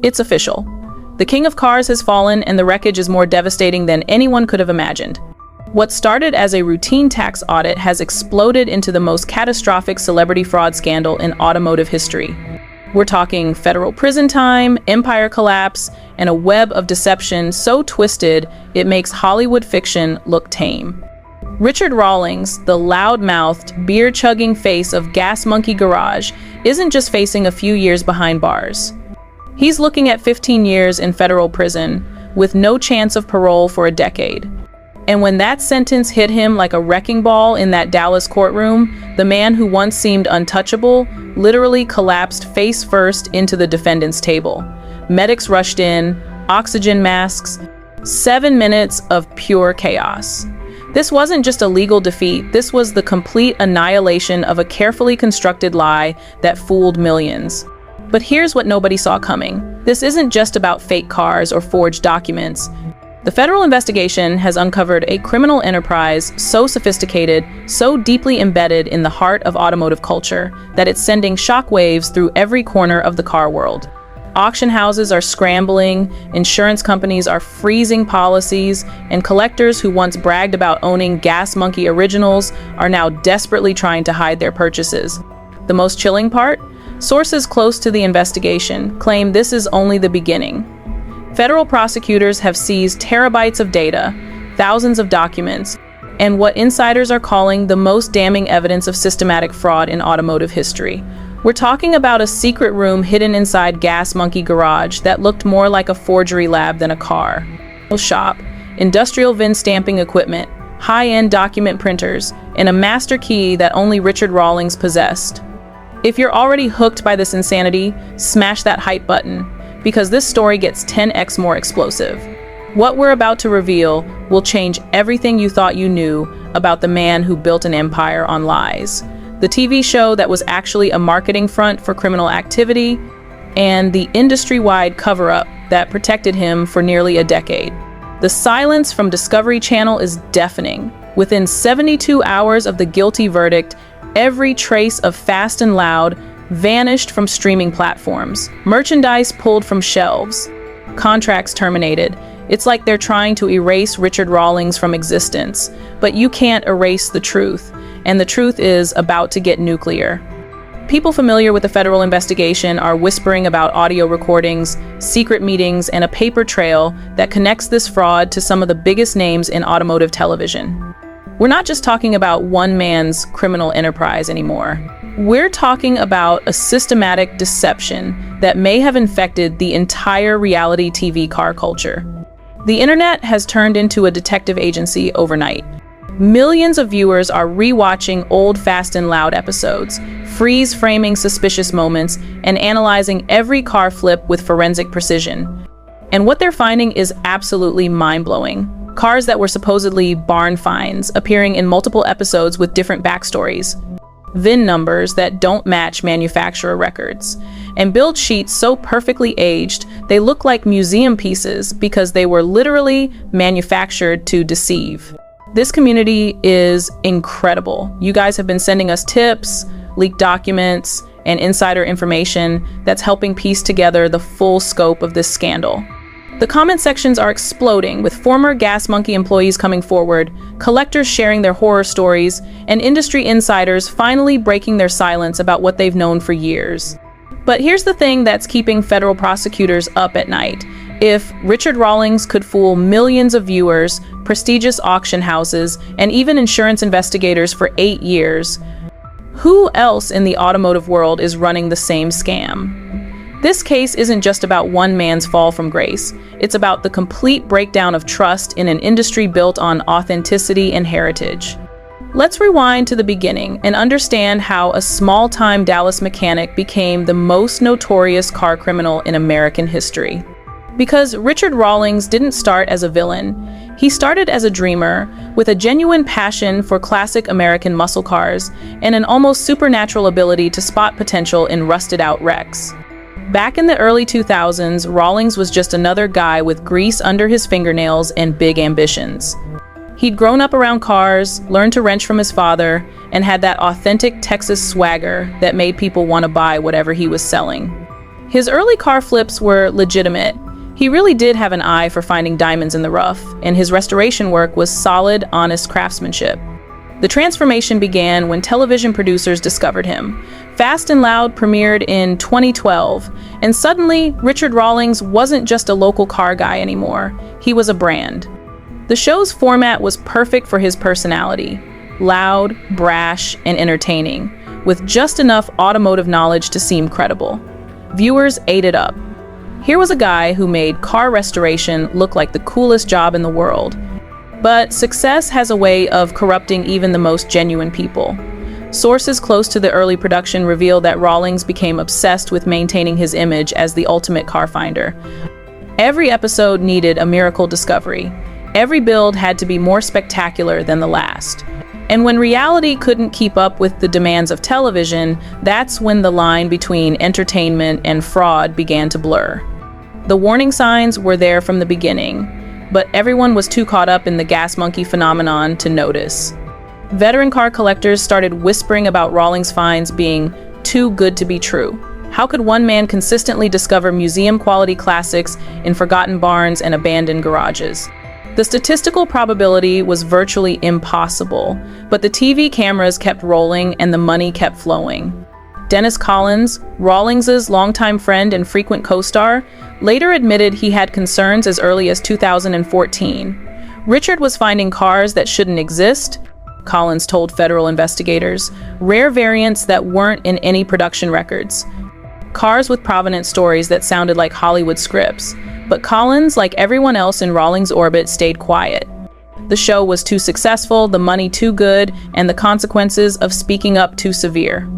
It's official. The king of cars has fallen, and the wreckage is more devastating than anyone could have imagined. What started as a routine tax audit has exploded into the most catastrophic celebrity fraud scandal in automotive history. We're talking federal prison time, empire collapse, and a web of deception so twisted it makes Hollywood fiction look tame. Richard Rawlings, the loud-mouthed, beer-chugging face of Gas Monkey Garage, isn't just facing a few years behind bars. He's looking at 15 years in federal prison, with no chance of parole for a decade. And when that sentence hit him like a wrecking ball in that Dallas courtroom, the man who once seemed untouchable literally collapsed face first into the defendant's table. Medics rushed in, oxygen masks, 7 minutes of pure chaos. This wasn't just a legal defeat, this was the complete annihilation of a carefully constructed lie that fooled millions. But here's what nobody saw coming. This isn't just about fake cars or forged documents. The federal investigation has uncovered a criminal enterprise so sophisticated, so deeply embedded in the heart of automotive culture, that it's sending shockwaves through every corner of the car world. Auction houses are scrambling, insurance companies are freezing policies, and collectors who once bragged about owning Gas Monkey originals are now desperately trying to hide their purchases. The most chilling part? Sources close to the investigation claim this is only the beginning. Federal prosecutors have seized terabytes of data, thousands of documents, and what insiders are calling the most damning evidence of systematic fraud in automotive history. We're talking about a secret room hidden inside Gas Monkey Garage that looked more like a forgery lab than a car. A shop, industrial VIN stamping equipment, high-end document printers, and a master key that only Richard Rawlings possessed. If you're already hooked by this insanity, smash that hype button, because this story gets 10x more explosive. What we're about to reveal will change everything you thought you knew about the man who built an empire on lies. The TV show that was actually a marketing front for criminal activity, and the industry-wide cover-up that protected him for nearly a decade. The silence from Discovery Channel is deafening. Within 72 hours of the guilty verdict, every trace of Fast and Loud vanished from streaming platforms. Merchandise pulled from shelves. Contracts terminated. It's like they're trying to erase Richard Rawlings from existence. But you can't erase the truth. And the truth is about to get nuclear. People familiar with the federal investigation are whispering about audio recordings, secret meetings, and a paper trail that connects this fraud to some of the biggest names in automotive television. We're not just talking about one man's criminal enterprise anymore. We're talking about a systematic deception that may have infected the entire reality TV car culture. The internet has turned into a detective agency overnight. Millions of viewers are rewatching old Fast and Loud episodes, freeze-framing suspicious moments, and analyzing every car flip with forensic precision. And what they're finding is absolutely mind-blowing. Cars that were supposedly barn finds appearing in multiple episodes with different backstories. VIN numbers that don't match manufacturer records. And build sheets so perfectly aged, they look like museum pieces because they were literally manufactured to deceive. This community is incredible. You guys have been sending us tips, leaked documents, and insider information that's helping piece together the full scope of this scandal. The comment sections are exploding, with former Gas Monkey employees coming forward, collectors sharing their horror stories, and industry insiders finally breaking their silence about what they've known for years. But here's the thing that's keeping federal prosecutors up at night. If Richard Rawlings could fool millions of viewers, prestigious auction houses, and even insurance investigators for 8 years, who else in the automotive world is running the same scam? This case isn't just about one man's fall from grace. It's about the complete breakdown of trust in an industry built on authenticity and heritage. Let's rewind to the beginning and understand how a small-time Dallas mechanic became the most notorious car criminal in American history. Because Richard Rawlings didn't start as a villain. He started as a dreamer with a genuine passion for classic American muscle cars and an almost supernatural ability to spot potential in rusted-out wrecks. Back in the early 2000s, Rawlings was just another guy with grease under his fingernails and big ambitions. He'd grown up around cars, learned to wrench from his father, and had that authentic Texas swagger that made people want to buy whatever he was selling. His early car flips were legitimate. He really did have an eye for finding diamonds in the rough, and his restoration work was solid, honest craftsmanship. The transformation began when television producers discovered him. Fast and Loud premiered in 2012, and suddenly, Richard Rawlings wasn't just a local car guy anymore. He was a brand. The show's format was perfect for his personality: loud, brash, and entertaining, with just enough automotive knowledge to seem credible. Viewers ate it up. Here was a guy who made car restoration look like the coolest job in the world. But success has a way of corrupting even the most genuine people. Sources close to the early production reveal that Rawlings became obsessed with maintaining his image as the ultimate car finder. Every episode needed a miracle discovery. Every build had to be more spectacular than the last. And when reality couldn't keep up with the demands of television, that's when the line between entertainment and fraud began to blur. The warning signs were there from the beginning, but everyone was too caught up in the gas monkey phenomenon to notice. Veteran car collectors started whispering about Rawlings' finds being too good to be true. How could one man consistently discover museum-quality classics in forgotten barns and abandoned garages? The statistical probability was virtually impossible, but the TV cameras kept rolling and the money kept flowing. Dennis Collins, Rawlings' longtime friend and frequent co-star, later admitted he had concerns as early as 2014. Richard was finding cars that shouldn't exist, Collins told federal investigators, rare variants that weren't in any production records. Cars with provenance stories that sounded like Hollywood scripts. But Collins, like everyone else in Rawlings' orbit, stayed quiet. The show was too successful, the money too good, and the consequences of speaking up too severe.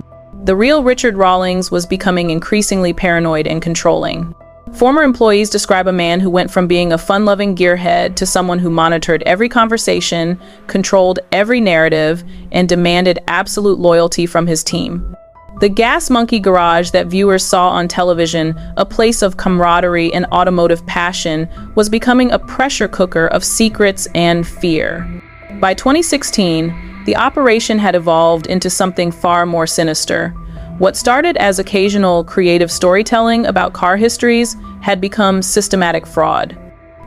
The real Richard Rawlings was becoming increasingly paranoid and controlling. Former employees describe a man who went from being a fun-loving gearhead to someone who monitored every conversation, controlled every narrative, and demanded absolute loyalty from his team. The gas monkey garage that viewers saw on television, a place of camaraderie and automotive passion, was becoming a pressure cooker of secrets and fear. By 2016, the operation had evolved into something far more sinister. What started as occasional creative storytelling about car histories had become systematic fraud.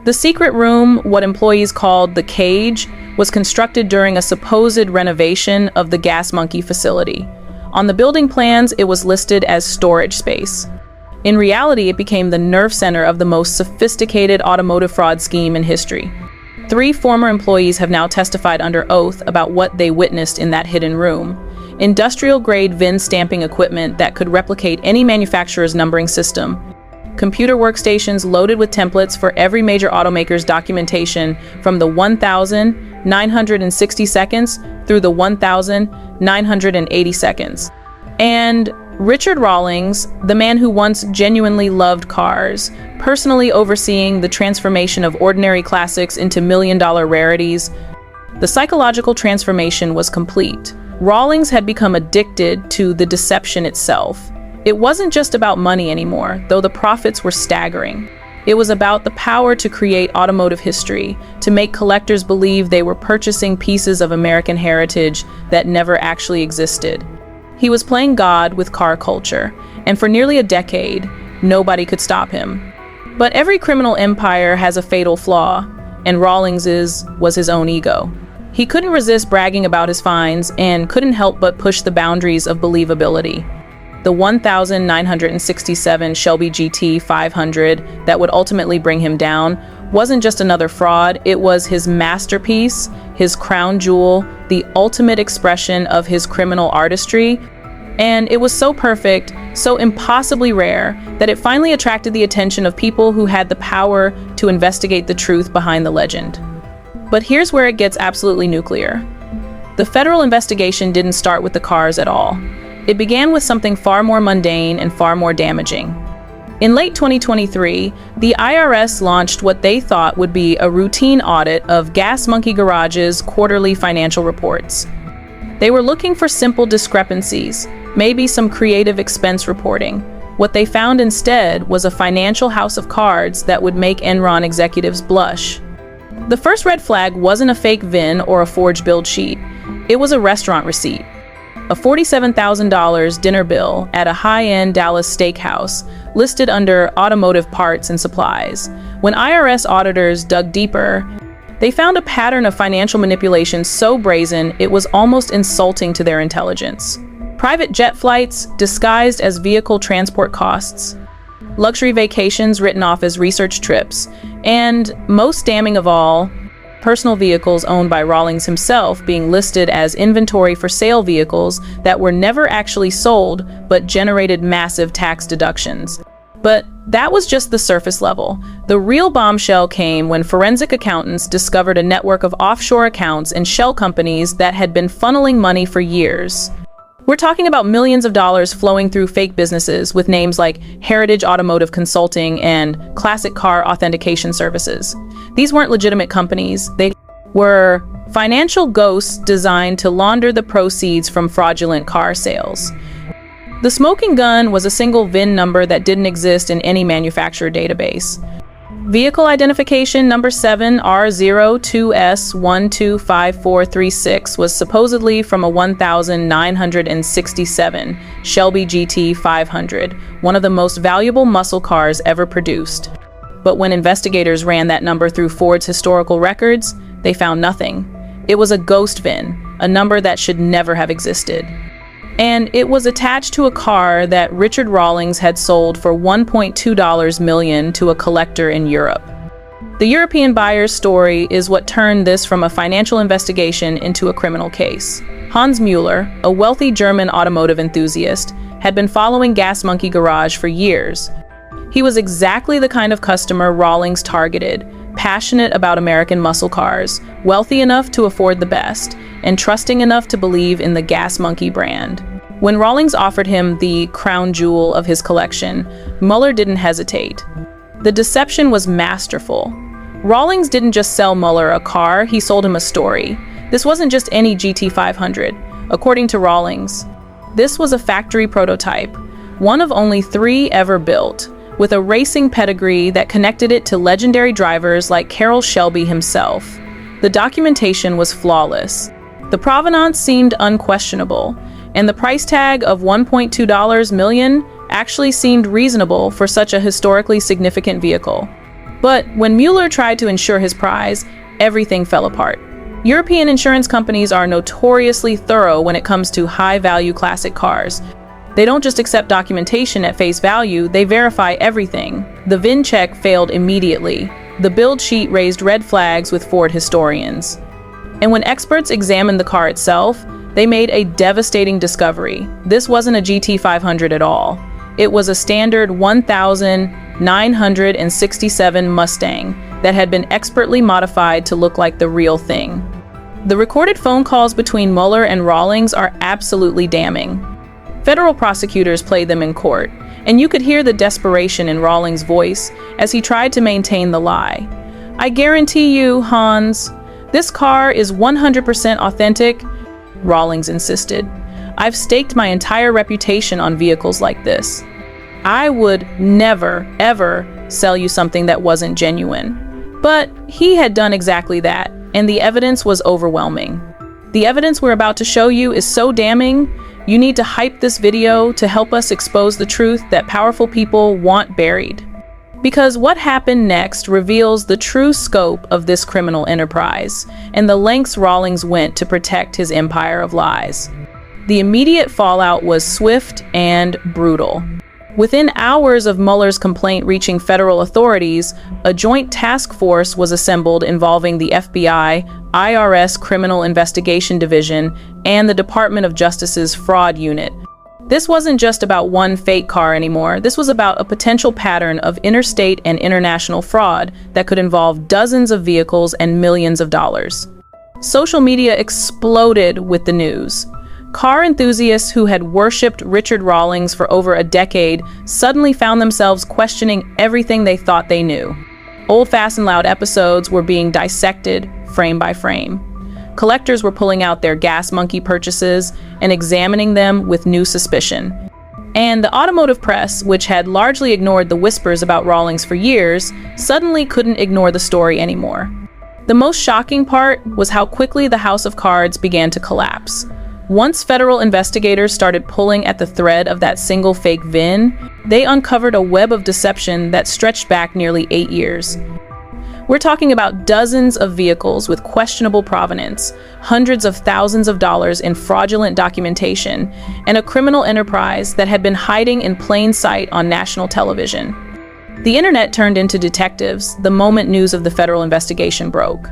The secret room, what employees called the cage, was constructed during a supposed renovation of the gas monkey facility. On the building plans, it was listed as storage space. In reality, it became the nerve center of the most sophisticated automotive fraud scheme in history. 3 former employees have now testified under oath about what they witnessed in that hidden room. Industrial-grade VIN stamping equipment that could replicate any manufacturer's numbering system. Computer workstations loaded with templates for every major automaker's documentation from the 1,960 seconds through the 1,980 seconds. And Richard Rawlings, the man who once genuinely loved cars, personally overseeing the transformation of ordinary classics into million-dollar rarities. The psychological transformation was complete. Rawlings had become addicted to the deception itself. It wasn't just about money anymore, though the profits were staggering. It was about the power to create automotive history, to make collectors believe they were purchasing pieces of American heritage that never actually existed. He was playing God with car culture, and for nearly a decade, nobody could stop him. But every criminal empire has a fatal flaw, and Rawlings's was his own ego. He couldn't resist bragging about his finds and couldn't help but push the boundaries of believability. The 1967 Shelby GT500 that would ultimately bring him down wasn't just another fraud, it was his masterpiece, his crown jewel, the ultimate expression of his criminal artistry. And it was so perfect, so impossibly rare, that it finally attracted the attention of people who had the power to investigate the truth behind the legend. But here's where it gets absolutely nuclear. The federal investigation didn't start with the cars at all. It began with something far more mundane and far more damaging. In late 2023, the IRS launched what they thought would be a routine audit of Gas Monkey Garage's quarterly financial reports. They were looking for simple discrepancies, maybe some creative expense reporting. What they found instead was a financial house of cards that would make Enron executives blush. The first red flag wasn't a fake VIN or a forged build sheet. It was a restaurant receipt. A $47,000 dinner bill at a high-end Dallas steakhouse, listed under automotive parts and supplies. When IRS auditors dug deeper, they found a pattern of financial manipulation so brazen it was almost insulting to their intelligence. Private jet flights disguised as vehicle transport costs, luxury vacations written off as research trips, and, most damning of all, personal vehicles owned by Rawlings himself being listed as inventory for sale vehicles that were never actually sold but generated massive tax deductions. But that was just the surface level. The real bombshell came when forensic accountants discovered a network of offshore accounts and shell companies that had been funneling money for years. We're talking about millions of dollars flowing through fake businesses with names like Heritage Automotive Consulting and Classic Car Authentication Services. These weren't legitimate companies. They were financial ghosts designed to launder the proceeds from fraudulent car sales. The smoking gun was a single VIN number that didn't exist in any manufacturer database. Vehicle identification number 7R02S125436 was supposedly from a 1967 Shelby GT500, one of the most valuable muscle cars ever produced. But when investigators ran that number through Ford's historical records, they found nothing. It was a ghost VIN, a number that should never have existed. And it was attached to a car that Richard Rawlings had sold for $1.2 million to a collector in Europe. The European buyer's story is what turned this from a financial investigation into a criminal case. Hans Mueller, a wealthy German automotive enthusiast, had been following Gas Monkey Garage for years. He was exactly the kind of customer Rawlings targeted, passionate about American muscle cars, wealthy enough to afford the best, and trusting enough to believe in the Gas Monkey brand. When Rawlings offered him the crown jewel of his collection, Mueller didn't hesitate. The deception was masterful. Rawlings didn't just sell Mueller a car, he sold him a story. This wasn't just any GT500. According to Rawlings, this was a factory prototype, one of only 3 ever built, with a racing pedigree that connected it to legendary drivers like Carroll Shelby himself. The documentation was flawless. The provenance seemed unquestionable, and the price tag of $1.2 million actually seemed reasonable for such a historically significant vehicle. But when Mueller tried to insure his prize, everything fell apart. European insurance companies are notoriously thorough when it comes to high-value classic cars. They don't just accept documentation at face value, they verify everything. The VIN check failed immediately. The build sheet raised red flags with Ford historians. And when experts examined the car itself, they made a devastating discovery. This wasn't a GT500 at all. It was a standard 1967 Mustang that had been expertly modified to look like the real thing. The recorded phone calls between Mueller and Rawlings are absolutely damning. Federal prosecutors played them in court, and you could hear the desperation in Rawlings' voice as he tried to maintain the lie. "I guarantee you, Hans, this car is 100% authentic," Rawlings insisted. "I've staked my entire reputation on vehicles like this. I would never, ever sell you something that wasn't genuine." But he had done exactly that, and the evidence was overwhelming. The evidence we're about to show you is so damning, you need to hype this video to help us expose the truth that powerful people want buried. Because what happened next reveals the true scope of this criminal enterprise and the lengths Rawlings went to protect his empire of lies. The immediate fallout was swift and brutal. Within hours of Mueller's complaint reaching federal authorities, a joint task force was assembled involving the FBI, IRS Criminal Investigation Division, and the Department of Justice's Fraud Unit. This wasn't just about one fake car anymore. This was about a potential pattern of interstate and international fraud that could involve dozens of vehicles and millions of dollars. Social media exploded with the news. Car enthusiasts who had worshipped Richard Rawlings for over a decade suddenly found themselves questioning everything they thought they knew. Old Fast and Loud episodes were being dissected frame by frame. Collectors were pulling out their Gas Monkey purchases and examining them with new suspicion. And the automotive press, which had largely ignored the whispers about Rawlings for years, suddenly couldn't ignore the story anymore. The most shocking part was how quickly the house of cards began to collapse. Once federal investigators started pulling at the thread of that single fake VIN, they uncovered a web of deception that stretched back nearly 8 years. We're talking about dozens of vehicles with questionable provenance, hundreds of thousands of dollars in fraudulent documentation, and a criminal enterprise that had been hiding in plain sight on national television. The internet turned into detectives the moment news of the federal investigation broke.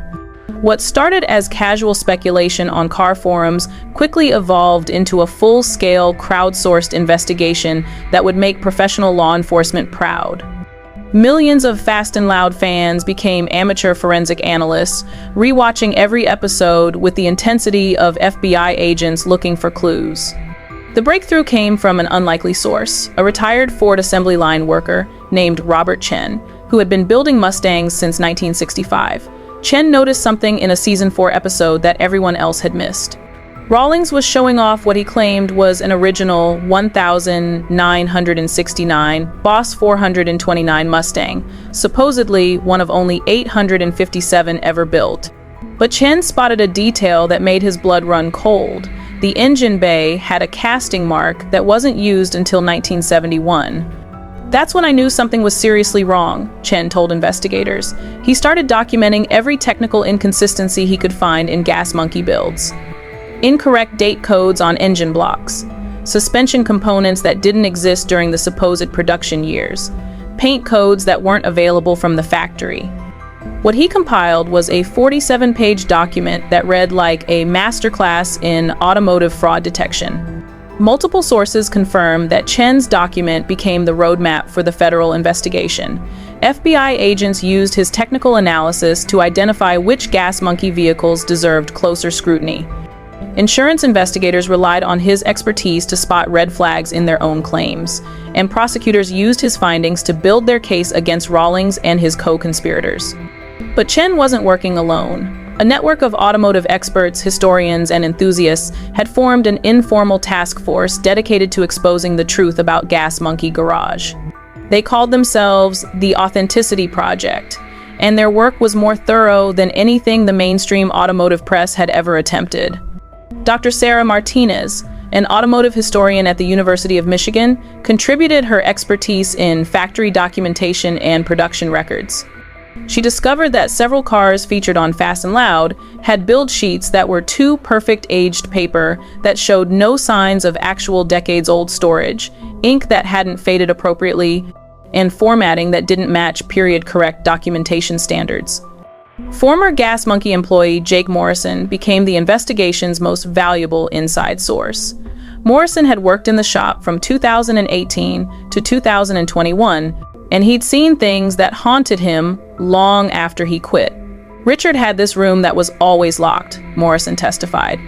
What started as casual speculation on car forums quickly evolved into a full-scale, crowdsourced investigation that would make professional law enforcement proud. Millions of Fast and Loud fans became amateur forensic analysts, rewatching every episode with the intensity of FBI agents looking for clues. The breakthrough came from an unlikely source, a retired Ford assembly line worker named Robert Chen, who had been building Mustangs since 1965. Chen noticed something in a Season 4 episode that everyone else had missed. Rawlings was showing off what he claimed was an original 1969 Boss 429 Mustang, supposedly one of only 857 ever built. But Chen spotted a detail that made his blood run cold. The engine bay had a casting mark that wasn't used until 1971. That's when I knew something was seriously wrong, Chen told investigators. He started documenting every technical inconsistency he could find in gas monkey builds. Incorrect date codes on engine blocks, suspension components that didn't exist during the supposed production years, paint codes that weren't available from the factory. What he compiled was a 47-page document that read like a masterclass in automotive fraud detection. Multiple sources confirm that Chen's document became the roadmap for the federal investigation. FBI agents used his technical analysis to identify which gas monkey vehicles deserved closer scrutiny. Insurance investigators relied on his expertise to spot red flags in their own claims, and prosecutors used his findings to build their case against Rawlings and his co-conspirators. But Chen wasn't working alone. A network of automotive experts, historians, and enthusiasts had formed an informal task force dedicated to exposing the truth about Gas Monkey Garage. They called themselves the Authenticity Project, and their work was more thorough than anything the mainstream automotive press had ever attempted. Dr. Sarah Martinez, an automotive historian at the University of Michigan, contributed her expertise in factory documentation and production records. She discovered that several cars featured on Fast and Loud had build sheets that were too perfect aged paper that showed no signs of actual decades-old storage, ink that hadn't faded appropriately, and formatting that didn't match period-correct documentation standards. Former Gas Monkey employee Jake Morrison became the investigation's most valuable inside source. Morrison had worked in the shop from 2018 to 2021, and he'd seen things that haunted him long after he quit. Richard had this room that was always locked, Morrison testified.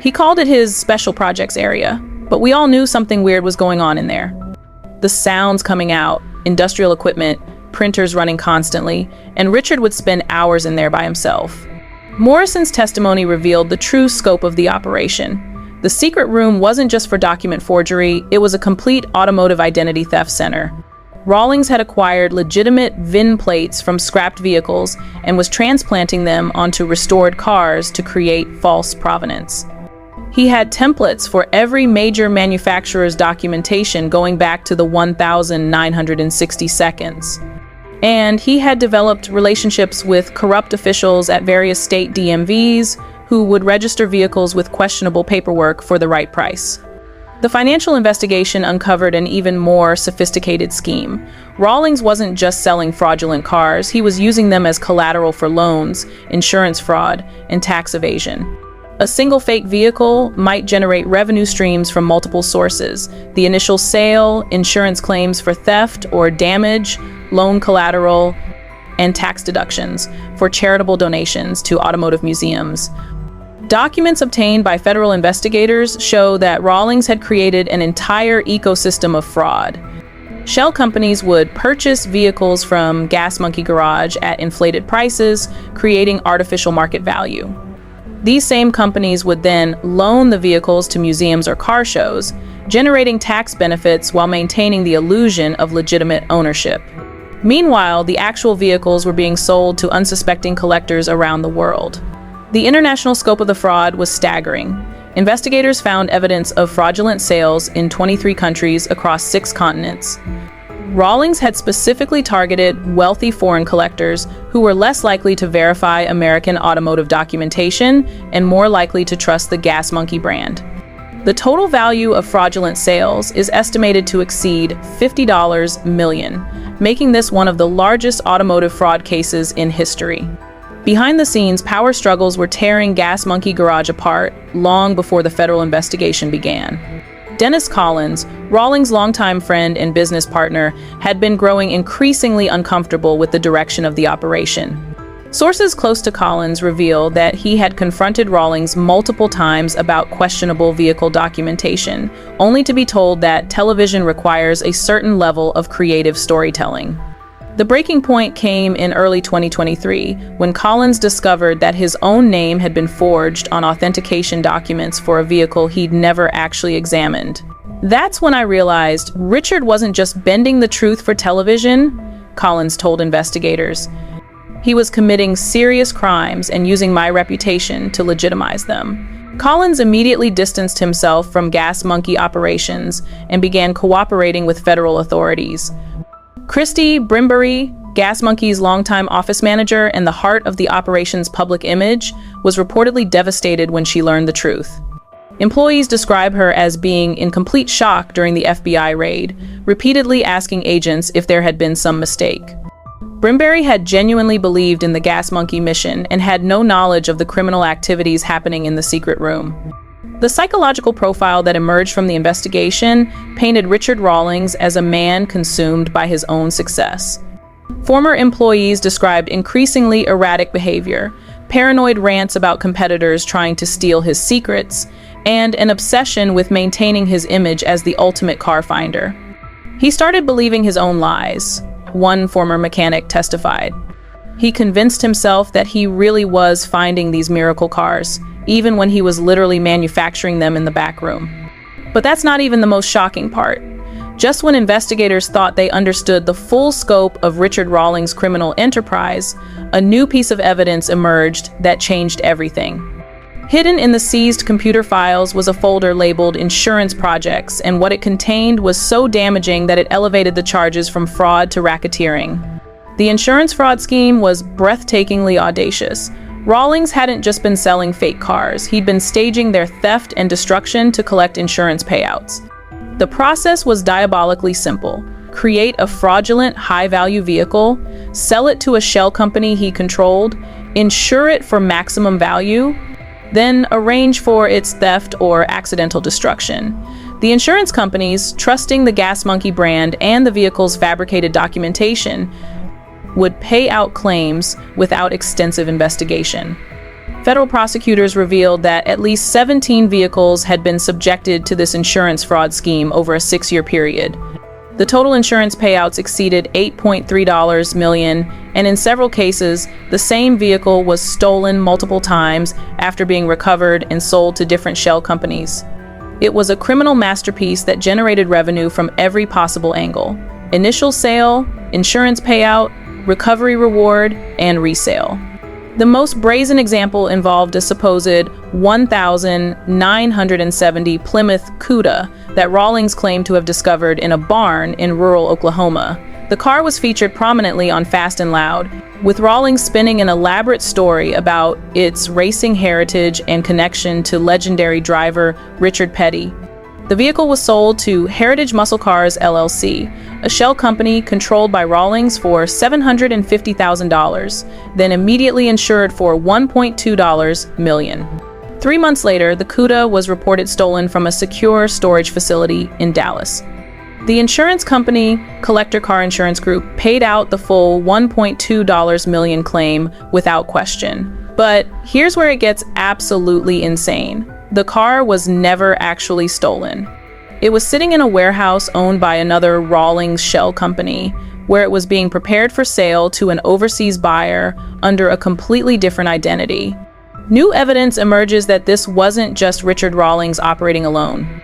He called it his special projects area, but we all knew something weird was going on in there. The sounds coming out, industrial equipment, printers running constantly, and Richard would spend hours in there by himself. Morrison's testimony revealed the true scope of the operation. The secret room wasn't just for document forgery, it was a complete automotive identity theft center. Rawlings had acquired legitimate VIN plates from scrapped vehicles and was transplanting them onto restored cars to create false provenance. He had templates for every major manufacturer's documentation going back to the 1960 seconds. And he had developed relationships with corrupt officials at various state DMVs who would register vehicles with questionable paperwork for the right price. The financial investigation uncovered an even more sophisticated scheme. Rawlings wasn't just selling fraudulent cars, he was using them as collateral for loans, insurance fraud, and tax evasion. A single fake vehicle might generate revenue streams from multiple sources: the initial sale, insurance claims for theft or damage, loan collateral, and tax deductions for charitable donations to automotive museums. Documents obtained by federal investigators show that Rawlings had created an entire ecosystem of fraud. Shell companies would purchase vehicles from Gas Monkey Garage at inflated prices, creating artificial market value. These same companies would then loan the vehicles to museums or car shows, generating tax benefits while maintaining the illusion of legitimate ownership. Meanwhile, the actual vehicles were being sold to unsuspecting collectors around the world. The international scope of the fraud was staggering. investigators found evidence of fraudulent sales in 23 countries across 6 continents. Rawlings had specifically targeted wealthy foreign collectors who were less likely to verify American automotive documentation and more likely to trust the Gas Monkey brand. The total value of fraudulent sales is estimated to exceed $50 million, making this one of the largest automotive fraud cases in history. Behind the scenes, power struggles were tearing Gas Monkey Garage apart long before the federal investigation began. Dennis Collins, Rawlings' longtime friend and business partner, had been growing increasingly uncomfortable with the direction of the operation. Sources close to Collins reveal that he had confronted Rawlings multiple times about questionable vehicle documentation, only to be told that television requires a certain level of creative storytelling. The breaking point came in early 2023, when Collins discovered that his own name had been forged on authentication documents for a vehicle he'd never actually examined. "That's when I realized Richard wasn't just bending the truth for television," Collins told investigators. "He was committing serious crimes and using my reputation to legitimize them." Collins immediately distanced himself from Gas Monkey operations and began cooperating with federal authorities. Christy Brimbury, Gas Monkey's longtime office manager and the heart of the operation's public image, was reportedly devastated when she learned the truth. Employees describe her as being in complete shock during the FBI raid, repeatedly asking agents if there had been some mistake. Brimbury had genuinely believed in the Gas Monkey mission and had no knowledge of the criminal activities happening in the secret room. The psychological profile that emerged from the investigation painted Richard Rawlings as a man consumed by his own success. Former employees described increasingly erratic behavior, paranoid rants about competitors trying to steal his secrets, and an obsession with maintaining his image as the ultimate car finder. He started believing his own lies, one former mechanic testified. He convinced himself that he really was finding these miracle cars, even when he was literally manufacturing them in the back room. But that's not even the most shocking part. Just when investigators thought they understood the full scope of Richard Rawlings' criminal enterprise, a new piece of evidence emerged that changed everything. Hidden in the seized computer files was a folder labeled Insurance Projects, and what it contained was so damaging that it elevated the charges from fraud to racketeering. The insurance fraud scheme was breathtakingly audacious. Rawlings hadn't just been selling fake cars, he'd been staging their theft and destruction to collect insurance payouts. The process was diabolically simple. Create a fraudulent, high-value vehicle, sell it to a shell company he controlled, insure it for maximum value, then arrange for its theft or accidental destruction. The insurance companies, trusting the Gas Monkey brand and the vehicle's fabricated documentation, would pay out claims without extensive investigation. Federal prosecutors revealed that at least 17 vehicles had been subjected to this insurance fraud scheme over a 6-year period. The total insurance payouts exceeded $8.3 million, and in several cases, the same vehicle was stolen multiple times after being recovered and sold to different shell companies. It was a criminal masterpiece that generated revenue from every possible angle: initial sale, insurance payout, recovery reward, and resale. The most brazen example involved a supposed 1,970 Plymouth Cuda that Rawlings claimed to have discovered in a barn in rural Oklahoma. The car was featured prominently on Fast and Loud, with Rawlings spinning an elaborate story about its racing heritage and connection to legendary driver Richard Petty. The vehicle was sold to Heritage Muscle Cars LLC, a shell company controlled by Rawlings, for $750,000, then immediately insured for $1.2 million. 3 months later, the Cuda was reported stolen from a secure storage facility in Dallas. The insurance company, Collector Car Insurance Group, paid out the full $1.2 million claim without question. But here's where it gets absolutely insane. The car was never actually stolen. It was sitting in a warehouse owned by another Rawlings shell company, where it was being prepared for sale to an overseas buyer under a completely different identity. New evidence emerges that this wasn't just Richard Rawlings operating alone.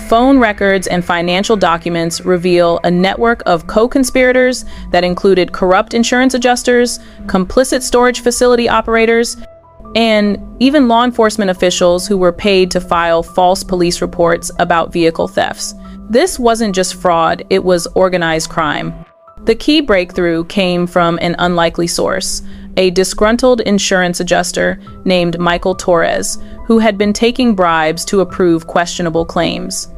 Phone records and financial documents reveal a network of co-conspirators that included corrupt insurance adjusters, complicit storage facility operators, and even law enforcement officials who were paid to file false police reports about vehicle thefts. This wasn't just fraud, it was organized crime. The key breakthrough came from an unlikely source, a disgruntled insurance adjuster named Michael Torres, who had been taking bribes to approve questionable claims.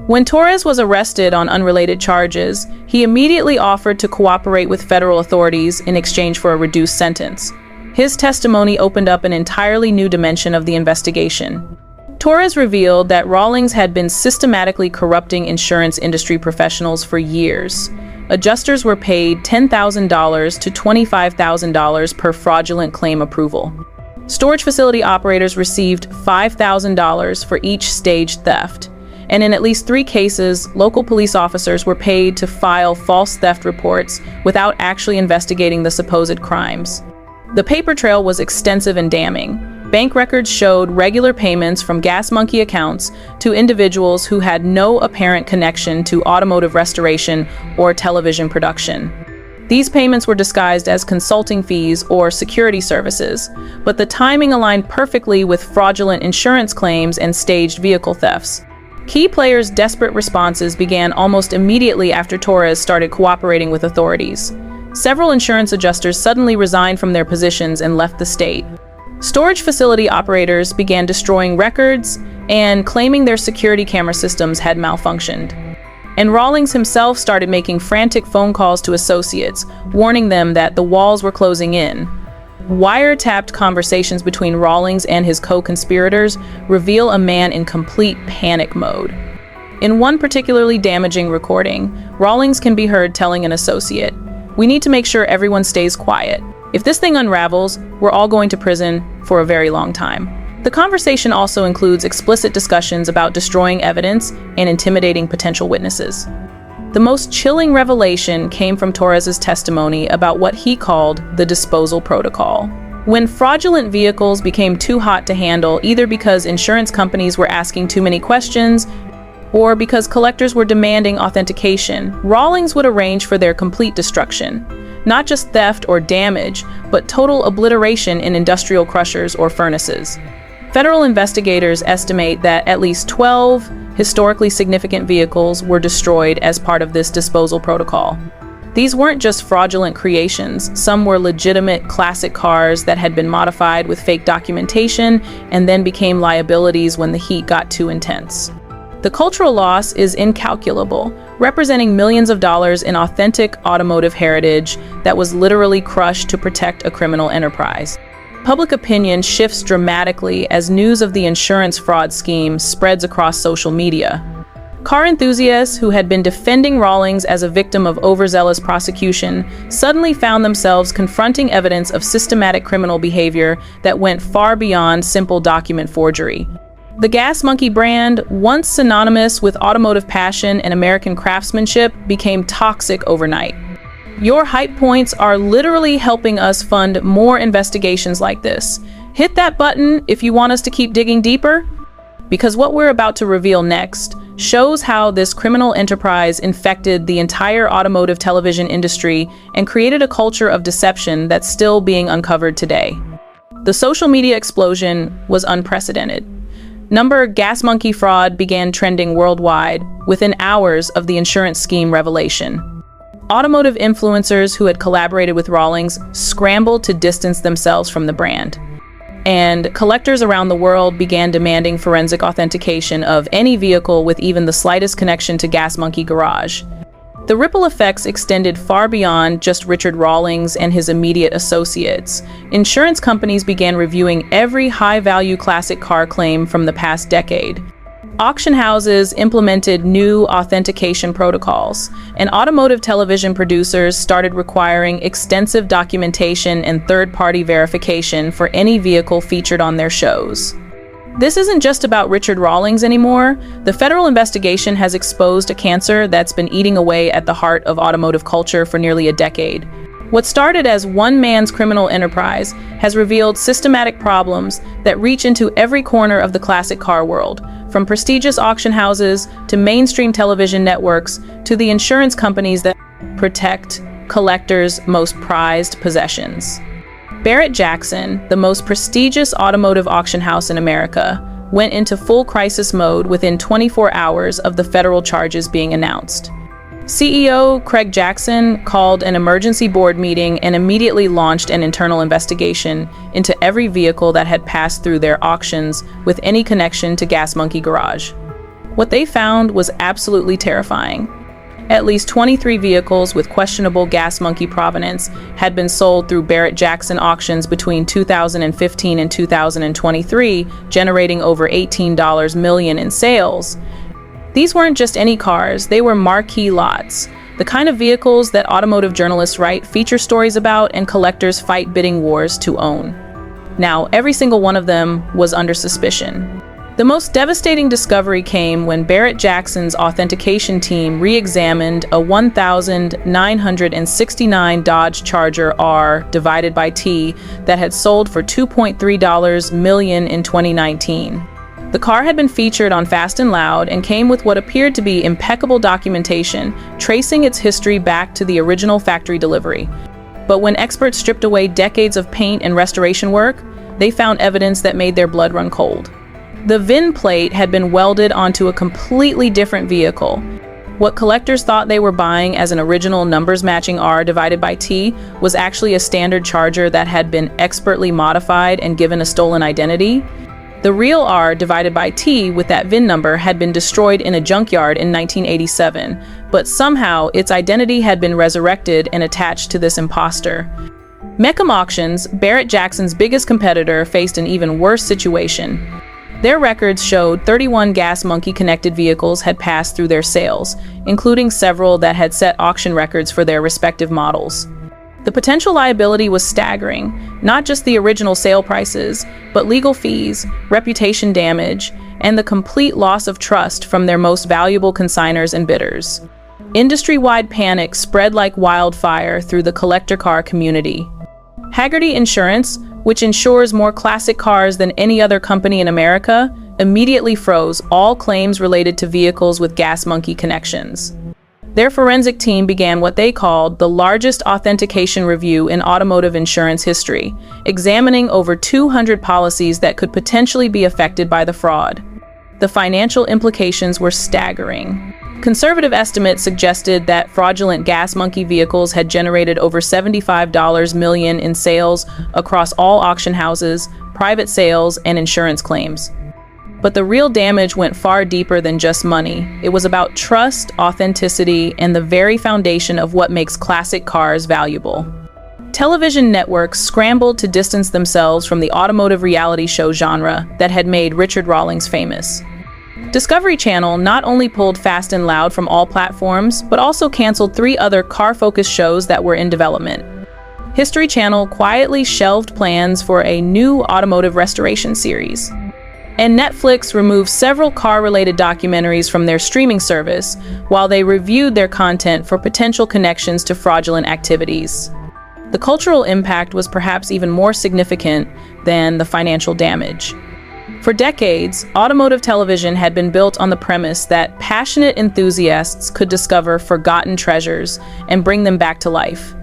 When Torres was arrested on unrelated charges, he immediately offered to cooperate with federal authorities in exchange for a reduced sentence. His testimony opened up an entirely new dimension of the investigation. Torres revealed that Rawlings had been systematically corrupting insurance industry professionals for years. Adjusters were paid $10,000 to $25,000 per fraudulent claim approval. Storage facility operators received $5,000 for each staged theft. And in at least 3 cases, local police officers were paid to file false theft reports without actually investigating the supposed crimes. The paper trail was extensive and damning. Bank records showed regular payments from gas monkey accounts to individuals who had no apparent connection to automotive restoration or television production. These payments were disguised as consulting fees or security services, but the timing aligned perfectly with fraudulent insurance claims and staged vehicle thefts. Key players' desperate responses began almost immediately after Torres started cooperating with authorities. Several insurance adjusters suddenly resigned from their positions and left the state. Storage facility operators began destroying records and claiming their security camera systems had malfunctioned. And Rawlings himself started making frantic phone calls to associates, warning them that the walls were closing in. Wiretapped conversations between Rawlings and his co-conspirators reveal a man in complete panic mode. In one particularly damaging recording, Rawlings can be heard telling an associate, "We need to make sure everyone stays quiet. If this thing unravels, we're all going to prison for a very long time." The conversation also includes explicit discussions about destroying evidence and intimidating potential witnesses. The most chilling revelation came from Torres's testimony about what he called the disposal protocol. When fraudulent vehicles became too hot to handle, either because insurance companies were asking too many questions or because collectors were demanding authentication, Rawlings would arrange for their complete destruction. Not just theft or damage, but total obliteration in industrial crushers or furnaces. Federal investigators estimate that at least 12 historically significant vehicles were destroyed as part of this disposal protocol. These weren't just fraudulent creations. Some were legitimate classic cars that had been modified with fake documentation and then became liabilities when the heat got too intense. The cultural loss is incalculable, representing millions of dollars in authentic automotive heritage that was literally crushed to protect a criminal enterprise. Public opinion shifts dramatically as news of the insurance fraud scheme spreads across social media. Car enthusiasts who had been defending Rawlings as a victim of overzealous prosecution suddenly found themselves confronting evidence of systematic criminal behavior that went far beyond simple document forgery. The Gas Monkey brand, once synonymous with automotive passion and American craftsmanship, became toxic overnight. Your hype points are literally helping us fund more investigations like this. Hit that button if you want us to keep digging deeper, because what we're about to reveal next shows how this criminal enterprise infected the entire automotive television industry and created a culture of deception that's still being uncovered today. The social media explosion was unprecedented. Gas Monkey fraud began trending worldwide within hours of the insurance scheme revelation. Automotive influencers who had collaborated with Rawlings scrambled to distance themselves from the brand. And collectors around the world began demanding forensic authentication of any vehicle with even the slightest connection to Gas Monkey Garage. The ripple effects extended far beyond just Richard Rawlings and his immediate associates. Insurance companies began reviewing every high-value classic car claim from the past decade. Auction houses implemented new authentication protocols, and automotive television producers started requiring extensive documentation and third-party verification for any vehicle featured on their shows. This isn't just about Richard Rawlings anymore. The federal investigation has exposed a cancer that's been eating away at the heart of automotive culture for nearly a decade. What started as one man's criminal enterprise has revealed systematic problems that reach into every corner of the classic car world, from prestigious auction houses to mainstream television networks to the insurance companies that protect collectors' most prized possessions. Barrett-Jackson, the most prestigious automotive auction house in America, went into full crisis mode within 24 hours of the federal charges being announced. CEO Craig Jackson called an emergency board meeting and immediately launched an internal investigation into every vehicle that had passed through their auctions with any connection to Gas Monkey Garage. What they found was absolutely terrifying. At least 23 vehicles with questionable Gas Monkey provenance had been sold through Barrett-Jackson auctions between 2015 and 2023, generating over $18 million in sales. These weren't just any cars, they were marquee lots, the kind of vehicles that automotive journalists write feature stories about and collectors fight bidding wars to own. Now, every single one of them was under suspicion. The most devastating discovery came when Barrett-Jackson's Authentication team re-examined a 1,969 Dodge Charger R divided by T that had sold for $2.3 million in 2019. The car had been featured on Fast and Loud and came with what appeared to be impeccable documentation, tracing its history back to the original factory delivery. But when experts stripped away decades of paint and restoration work, they found evidence that made their blood run cold. The VIN plate had been welded onto a completely different vehicle. What collectors thought they were buying as an original numbers-matching R divided by T was actually a standard Charger that had been expertly modified and given a stolen identity. The real R divided by T with that VIN number had been destroyed in a junkyard in 1987, but somehow its identity had been resurrected and attached to this imposter. Mecum Auctions, Barrett-Jackson's biggest competitor, faced an even worse situation. Their records showed 31 Gas Monkey-connected vehicles had passed through their sales, including several that had set auction records for their respective models. The potential liability was staggering, not just the original sale prices, but legal fees, reputation damage, and the complete loss of trust from their most valuable consignors and bidders. Industry-wide panic spread like wildfire through the collector car community. Hagerty Insurance, which insures more classic cars than any other company in America, immediately froze all claims related to vehicles with Gas Monkey connections. Their forensic team began what they called the largest authentication review in automotive insurance history, examining over 200 policies that could potentially be affected by the fraud. The financial implications were staggering. Conservative estimates suggested that fraudulent Gas Monkey vehicles had generated over $75 million in sales across all auction houses, private sales, and insurance claims. But the real damage went far deeper than just money. It was about trust, authenticity, and the very foundation of what makes classic cars valuable. Television networks scrambled to distance themselves from the automotive reality show genre that had made Richard Rawlings famous. Discovery Channel not only pulled Fast and Loud from all platforms, but also canceled 3 other car-focused shows that were in development. History Channel quietly shelved plans for a new automotive restoration series. And Netflix removed several car-related documentaries from their streaming service while they reviewed their content for potential connections to fraudulent activities. The cultural impact was perhaps even more significant than the financial damage. For decades, automotive television had been built on the premise that passionate enthusiasts could discover forgotten treasures and bring them back to life.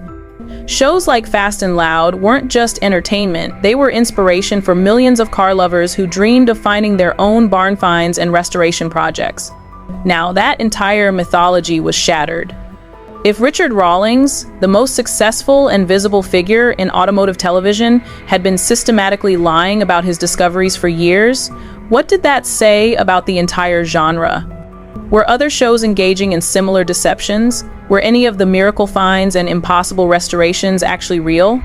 Shows like Fast and Loud weren't just entertainment, they were inspiration for millions of car lovers who dreamed of finding their own barn finds and restoration projects. Now, that entire mythology was shattered. If Richard Rawlings, the most successful and visible figure in automotive television, had been systematically lying about his discoveries for years, what did that say about the entire genre? Were other shows engaging in similar deceptions? Were any of the miracle finds and impossible restorations actually real?